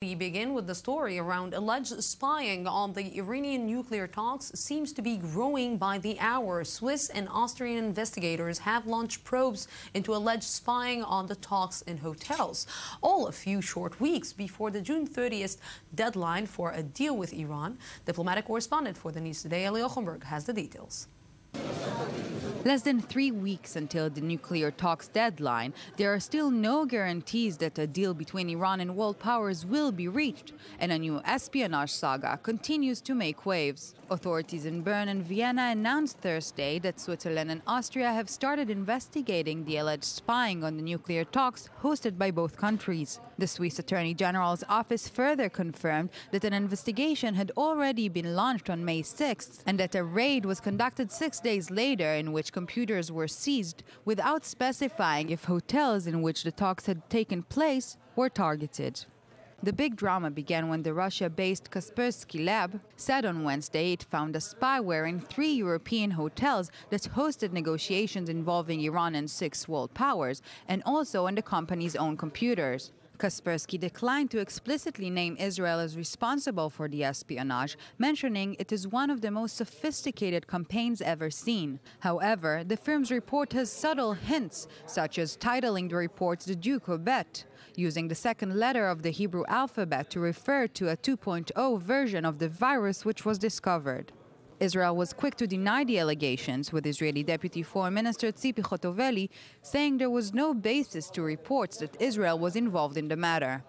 We begin with the story around alleged spying on the Iranian nuclear talks seems to be growing by the hour. Swiss and Austrian investigators have launched probes into alleged spying on the talks in hotels, all a few short weeks before the June 30th deadline for a deal with Iran. Diplomatic correspondent for the News Today, Ellie Hochenberg, has the details. Less than 3 weeks until the nuclear talks deadline, there are still no guarantees that a deal between Iran and world powers will be reached, and a new espionage saga continues to make waves. Authorities in Bern and Vienna announced Thursday that Switzerland and Austria have started investigating the alleged spying on the nuclear talks hosted by both countries. The Swiss Attorney General's office further confirmed that an investigation had already been launched on May 6th and that a raid was conducted 6 days later in which computers were seized, without specifying if hotels in which the talks had taken place were targeted. The big drama began when the Russia-based Kaspersky lab said on Wednesday it found a spyware in 3 European hotels that hosted negotiations involving Iran and 6 world powers, and also on the company's own computers. Kaspersky declined to explicitly name Israel as responsible for the espionage, mentioning it is one of the most sophisticated campaigns ever seen. However, the firm's report has subtle hints, such as titling the reports the Duke of Bet, using the second letter of the Hebrew alphabet to refer to a 2.0 version of the virus which was discovered. Israel was quick to deny the allegations, with Israeli Deputy Foreign Minister Tzipi Chotovely saying there was no basis to reports that Israel was involved in the matter.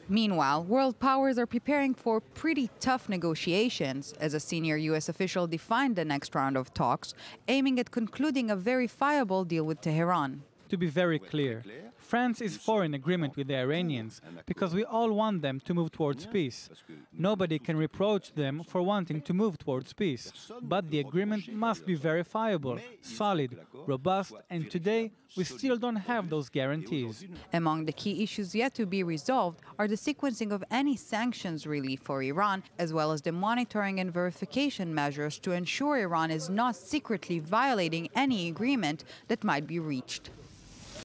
Meanwhile, world powers are preparing for pretty tough negotiations, as a senior U.S. official defined the next round of talks, aiming at concluding a verifiable deal with Tehran. To be very clear, France is for an agreement with the Iranians because we all want them to move towards peace. Nobody can reproach them for wanting to move towards peace. But the agreement must be verifiable, solid, robust, and today we still don't have those guarantees. Among the key issues yet to be resolved are the sequencing of any sanctions relief for Iran, as well as the monitoring and verification measures to ensure Iran is not secretly violating any agreement that might be reached.